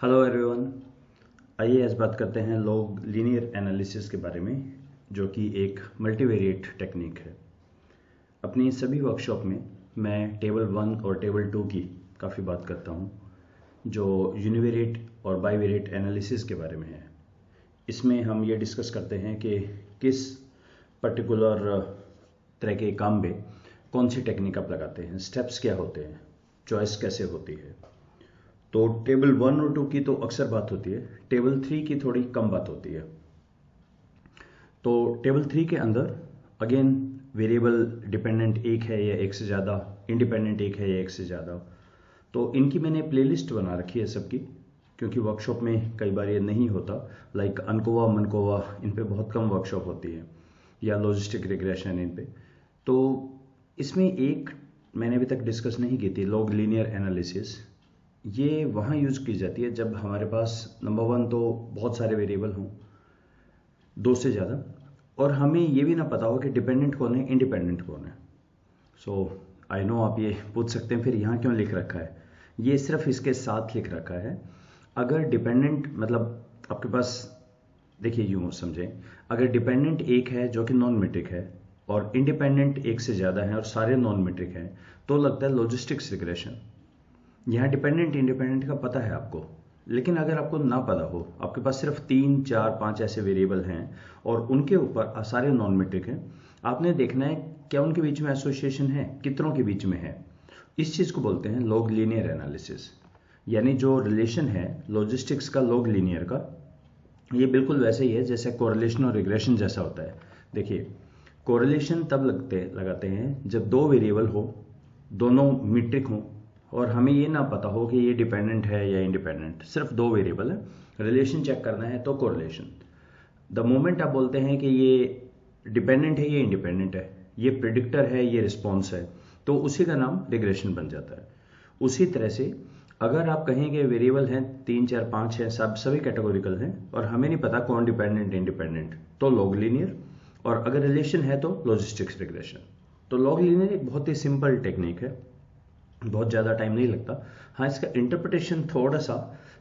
Hello everyone. आइए आज बात करते हैं लॉग लीनियर एनालिसिस के बारे में, जो कि एक मल्टीवेरिएट टेक्निक है। अपनी सभी वर्कशॉप में मैं टेबल 1 और टेबल 2 की काफ़ी बात करता हूँ, जो यूनिवेरिएट और बाईवेरिएट एनालिसिस के बारे में है। इसमें हम ये डिस्कस करते हैं कि किस पर्टिकुलर तरह के काम में कौन सी टेक्निक आप लगाते हैं, स्टेप्स क्या होते हैं, चॉइस कैसे होती है। तो टेबल 1 और 2 की तो अक्सर बात होती है, टेबल 3 की थोड़ी कम बात होती है। तो टेबल 3 के अंदर अगेन वेरिएबल डिपेंडेंट एक है या एक से ज़्यादा, इंडिपेंडेंट एक है या एक से ज़्यादा। तो इनकी मैंने प्लेलिस्ट बना रखी है सबकी, क्योंकि वर्कशॉप में कई बार ये नहीं होता। लाइक अनकोवा मनकोवा, इन पे बहुत कम वर्कशॉप होती है, या लॉजिस्टिक रिग्रेशन इन पे। तो इसमें एक मैंने अभी तक डिस्कस नहीं की थी, लॉग लीनियर एनालिसिस। ये वहाँ यूज़ की जाती है जब हमारे पास नंबर 1 तो बहुत सारे वेरिएबल हों, 2 से ज़्यादा, और हमें ये भी ना पता हो कि डिपेंडेंट कौन है, इंडिपेंडेंट कौन है। सो आई नो आप ये पूछ सकते हैं फिर यहाँ क्यों लिख रखा है। ये सिर्फ इसके साथ लिख रखा है। अगर डिपेंडेंट मतलब आपके पास, देखिए यूँ समझें, अगर डिपेंडेंट एक है जो कि नॉन मेट्रिक है और इंडिपेंडेंट एक से ज़्यादा है और सारे नॉन मेट्रिक हैं, तो लगता है लॉजिस्टिक्स रिग्रेशन। यहाँ डिपेंडेंट इंडिपेंडेंट का पता है आपको, लेकिन अगर आपको ना पता हो, आपके पास सिर्फ 3 4 5 ऐसे वेरिएबल हैं और उनके ऊपर सारे नॉन मेट्रिक हैं, आपने देखना है क्या उनके बीच में एसोसिएशन है, कितनों के बीच में है। इस चीज़ को बोलते हैं लॉग लीनियर एनालिसिस। यानी जो रिलेशन है लॉजिस्टिक्स का लॉग लीनियर का, ये बिल्कुल वैसे ही है जैसे कोरिलेशन और रिग्रेशन जैसा होता है। देखिए, कोरिलेशन तब लगाते हैं जब दो वेरिएबल हो, दोनों मीट्रिक हों, और हमें ये ना पता हो कि ये डिपेंडेंट है या इंडिपेंडेंट, सिर्फ दो वेरिएबल है, रिलेशन चेक करना है तो कोरिलेशन। द मोमेंट आप बोलते हैं कि ये डिपेंडेंट है, ये इंडिपेंडेंट है, ये प्रिडिक्टर है, ये रिस्पॉन्स है, तो उसी का नाम रिग्रेशन बन जाता है। उसी तरह से अगर आप कहें कि वेरिएबल हैं 3 4 5 हैं, सभी कैटेगोरिकल हैं और हमें नहीं पता कौन डिपेंडेंट इंडिपेंडेंट, तो लॉग लीनियर। और अगर रिलेशन है तो लॉजिस्टिक्स रिग्रेशन। तो लॉग लीनियर एक बहुत ही सिंपल टेक्निक है, बहुत ज़्यादा टाइम नहीं लगता। हाँ, इसका इंटरप्रिटेशन थोड़ा सा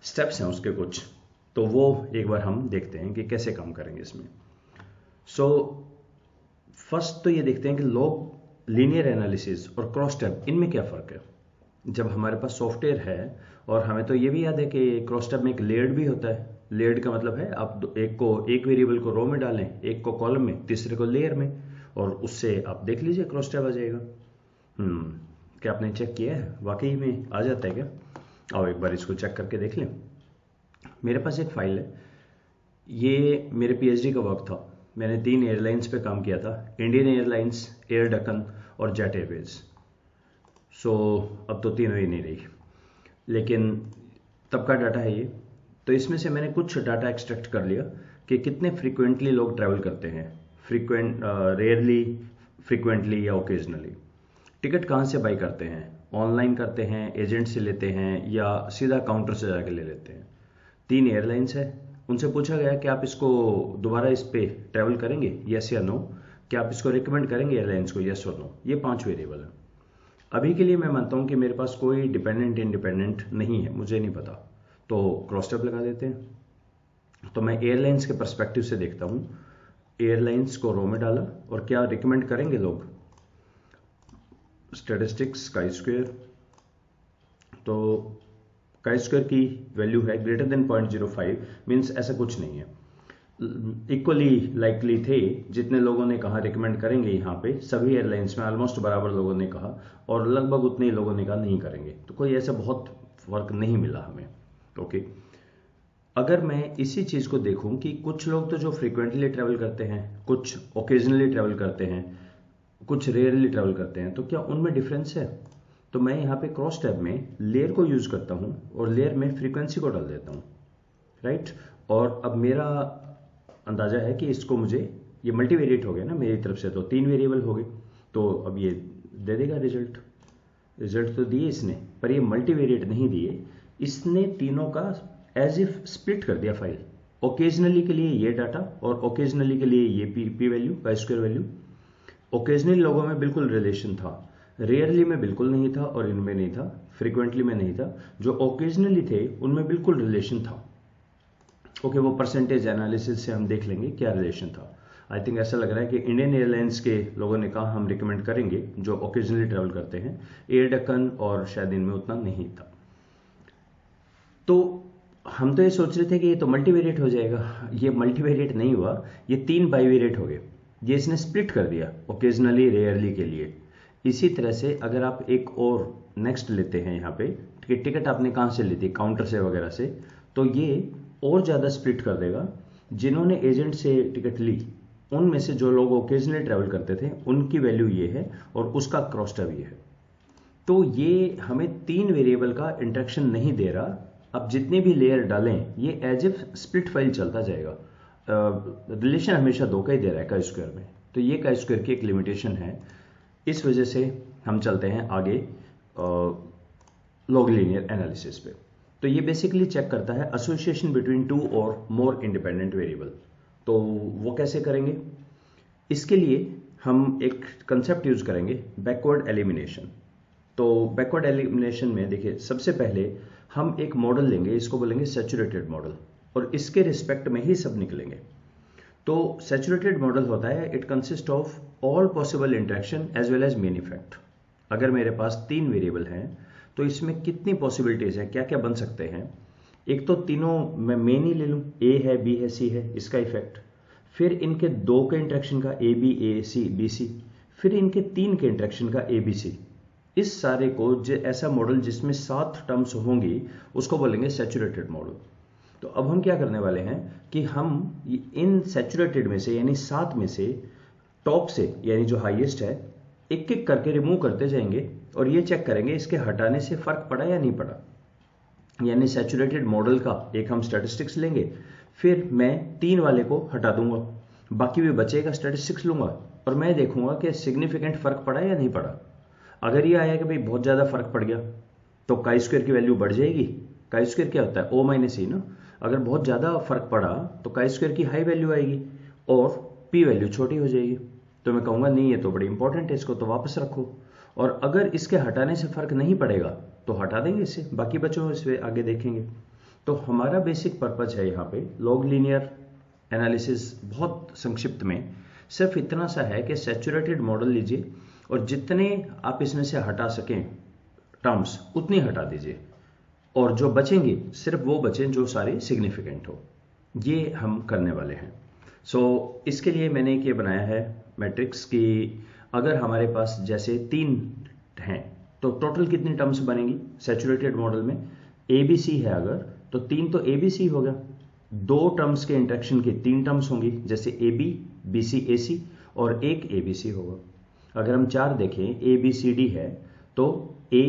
स्टेप्स हैं उसके कुछ, तो वो एक बार हम देखते हैं कि कैसे काम करेंगे इसमें। सो फर्स्ट तो ये देखते हैं कि लॉग लीनियर एनालिसिस और क्रॉस टैब, इनमें क्या फ़र्क है। जब हमारे पास सॉफ्टवेयर है, और हमें तो ये भी याद है कि क्रॉस टैब में एक लेयर्ड भी होता है। लेयर्ड का मतलब है आप एक वेरिएबल को रो में डालें, एक को कॉलम में, तीसरे को लेयर में, और उससे आप देख लीजिए क्रॉस टैब आ जाएगा। क्या आपने चेक किया है, वाकई में आ जाता है क्या? आओ एक बार इसको चेक करके देख लें। मेरे पास एक फाइल है, ये मेरे पीएचडी का वर्क था। मैंने 3 एयरलाइंस पे काम किया था, इंडियन एयरलाइंस, एयर डकन और जेट एयरवेज। सो अब तो तीनों ही नहीं रही, लेकिन तब का डाटा है ये। तो इसमें से मैंने कुछ डाटा एक्सट्रैक्ट कर लिया कि कितने फ्रीक्वेंटली लोग ट्रैवल करते हैं, रेयरली, फ्रीक्वेंटली या ओकेजनली। टिकट कहाँ से बाई करते हैं, ऑनलाइन करते हैं, एजेंट से लेते हैं, या सीधा काउंटर से जाके ले लेते हैं। 3 एयरलाइंस है, उनसे पूछा गया कि आप इसको दोबारा इस पे ट्रैवल करेंगे, यस या नो, क्या आप इसको रिकमेंड करेंगे एयरलाइंस को, यस और नो। ये 5 वेरिएबल है। अभी के लिए मैं मानता हूँ कि मेरे पास कोई डिपेंडेंट इंडिपेंडेंट नहीं है, मुझे नहीं पता, तो क्रॉस टैब लगा देते हैं। तो मैं एयरलाइंस के पर्सपेक्टिव से देखता हूँ, एयरलाइंस को रो में डाला, और क्या रिकमेंड करेंगे लोग, स्टैटिस्टिक्स काई स्क्वायर। तो काई स्क्वायर की वैल्यू है ग्रेटर देन 0.05, मीन्स ऐसा कुछ नहीं है। इक्वली लाइकली थे, जितने लोगों ने कहा रिकमेंड करेंगे यहाँ पे, सभी एयरलाइंस में ऑलमोस्ट बराबर लोगों ने कहा, और लगभग उतने ही लोगों ने कहा नहीं करेंगे। तो कोई ऐसा बहुत फर्क नहीं मिला हमें। ओके, अगर मैं इसी चीज़ को देखूं कि कुछ लोग तो जो फ्रीक्वेंटली ट्रैवल करते हैं, कुछ ओकेजनली ट्रैवल करते हैं, कुछ रेयरली ट्रैवल करते हैं, तो क्या उनमें डिफरेंस है? तो मैं यहाँ पे क्रॉस टैब में लेयर को यूज़ करता हूँ और लेयर में फ्रीक्वेंसी को डाल देता हूँ, राइट। और अब मेरा अंदाजा है कि इसको मुझे, ये मल्टीवेरिएट हो गया ना मेरी तरफ से, तो 3 वेरिएबल हो गए, तो अब ये दे देगा रिजल्ट। रिजल्ट तो दिए इसने, पर ये मल्टीवेरिएट नहीं दिए, इसने तीनों का एज इफ स्प्लिट कर दिया फाइल। ओकेजनली के लिए ये डाटा और ओकेजनली के लिए ये P value, chi square value. Occasionally लोगों में बिल्कुल रिलेशन था, रेयरली में बिल्कुल नहीं था और इनमें नहीं था, फ्रीक्वेंटली में नहीं था। जो ओकेजनली थे उनमें बिल्कुल रिलेशन था। ओके, वो परसेंटेज एनालिसिस से हम देख लेंगे क्या रिलेशन था। आई थिंक ऐसा लग रहा है कि इंडियन एयरलाइंस के लोगों ने कहा हम रिकमेंड करेंगे जो ओकेजनली ट्रैवल करते हैं। एयर डेक्कन और शायद इनमें उतना नहीं था। तो हम तो ये सोच रहे थे कि ये तो मल्टीवेरिएट हो जाएगा, ये मल्टीवेरिएट नहीं हुआ, ये 3 बाईवेरिएट हो गए। ये इसने स्प्लिट कर दिया ओकेजनली रेयरली के लिए। इसी तरह से अगर आप एक और नेक्स्ट लेते हैं यहाँ पे, टिकट आपने कहाँ से ली थी, काउंटर से वगैरह से, तो ये और ज़्यादा स्प्लिट कर देगा। जिन्होंने एजेंट से टिकट ली उनमें से जो लोग ओकेजनली ट्रैवल करते थे उनकी वैल्यू ये है और उसका क्रॉस टर्म ये है। तो ये हमें 3 वेरिएबल का इंटरेक्शन नहीं दे रहा। अब जितने भी लेयर डालें ये एज इफ स्प्लिट फाइल चलता जाएगा। रिलेशन हमेशा 2 का ही दे रहा है का स्क्वायर में, तो ये का स्क्वायर की एक लिमिटेशन है। इस वजह से हम चलते हैं आगे लॉग लीनियर एनालिसिस पे। तो ये बेसिकली चेक करता है एसोसिएशन बिटवीन 2 और मोर इंडिपेंडेंट वेरिएबल। तो वो कैसे करेंगे, इसके लिए हम एक कंसेप्ट यूज करेंगे, बैकवर्ड एलिमिनेशन। तो बैकवर्ड एलिमिनेशन में देखिए, सबसे पहले हम एक मॉडल लेंगे, इसको बोलेंगे सैचुरेटेड मॉडल, और इसके रिस्पेक्ट में ही सब निकलेंगे। तो सैचुरेटेड मॉडल होता है, it consist of all possible interaction as well as main effect. अगर मेरे पास 3 वेरिएबल हैं तो इसमें कितनी पॉसिबिलिटीज है, क्या क्या बन सकते हैं। एक तो तीनों मैं मेन ही ले लूँ, ए है, बी है, सी है, इसका इफेक्ट, फिर इनके 2 के इंटरेक्शन का ए B, A C, B C, फिर इनके 3 के इंटरेक्शन का ए बी सी। इस सारे को ऐसा मॉडल जिसमें 7 टर्म्स होंगी उसको बोलेंगे सैचुरेटेड मॉडल। तो अब हम क्या करने वाले हैं कि हम इन सैचुरेटेड में से यानी 7 में से टॉप से यानी जो हाईएस्ट है एक एक करके रिमूव करते जाएंगे और ये चेक करेंगे इसके हटाने से फर्क पड़ा या नहीं पड़ा। यानी सैचुरेटेड मॉडल का एक हम स्टैटिस्टिक्स लेंगे, फिर मैं 3 वाले को हटा दूंगा, बाकी भी बचेगा स्टैटिस्टिक्स लूंगा और मैं देखूंगा कि सिग्निफिकेंट फर्क पड़ा या नहीं पड़ा। अगर ये आया कि भाई बहुत ज़्यादा फर्क पड़ गया तो काई स्क्वायर की वैल्यू बढ़ जाएगी। काई स्क्वायर क्या होता है, ओ माइनस ई ना। अगर बहुत ज़्यादा फर्क पड़ा तो काई स्क्वायर की हाई वैल्यू आएगी और पी वैल्यू छोटी हो जाएगी। तो मैं कहूँगा नहीं, ये तो बड़ी इंपॉर्टेंट है, इसको तो वापस रखो। और अगर इसके हटाने से फर्क नहीं पड़ेगा तो हटा देंगे इसे, बाकी बचो इसे आगे देखेंगे। तो हमारा बेसिक पर्पज है यहाँ पे लॉग लीनियर एनालिसिस, बहुत संक्षिप्त में सिर्फ इतना सा है कि सैचुरेटेड मॉडल लीजिए और जितने आप इसमें से हटा सकें टर्म्स उतनी हटा दीजिए, और जो बचेंगे सिर्फ वो बचें जो सारे सिग्निफिकेंट हो। ये हम करने वाले हैं। सो इसके लिए मैंने ये बनाया है मैट्रिक्स की, अगर हमारे पास जैसे 3 हैं तो टोटल कितनी टर्म्स बनेंगी सैचुरेटेड मॉडल में। ए बी सी है अगर तो 3 तो ए बी सी हो गया, 2 टर्म्स के इंटरेक्शन की 3 टर्म्स होंगी, जैसे ए बी, बी सी, ए सी, और एक ए बी सी होगा। अगर हम 4 देखें, ए बी सी डी है तो ए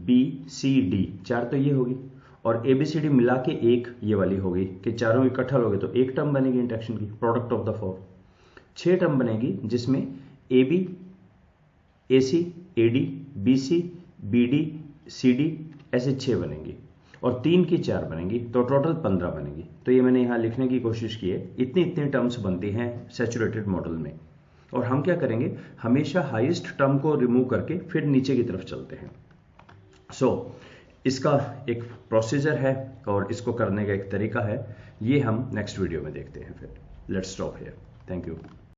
बी सी डी 4 तो ये होगी, और ए बी सी डी मिला के एक ये वाली होगी कि चारों इकट्ठा लोगे तो एक टर्म बनेगी इंटरेक्शन की, प्रोडक्ट ऑफ द 4। 6 टर्म बनेगी जिसमें A B, A C, A D, B C, B D, C D, ऐसे 6 बनेंगी, और 3 की 4 बनेंगी, तो टोटल 15 बनेगी। तो ये मैंने यहाँ लिखने की कोशिश की है, इतनी इतनी टर्म्स बनती हैं सैचुरेटेड मॉडल में। और हम क्या करेंगे, हमेशा हाईएस्ट टर्म को रिमूव करके फिर नीचे की तरफ चलते हैं। सो इसका एक प्रोसीजर है और इसको करने का एक तरीका है, ये हम नेक्स्ट वीडियो में देखते हैं। फिर let's stop here, thank you.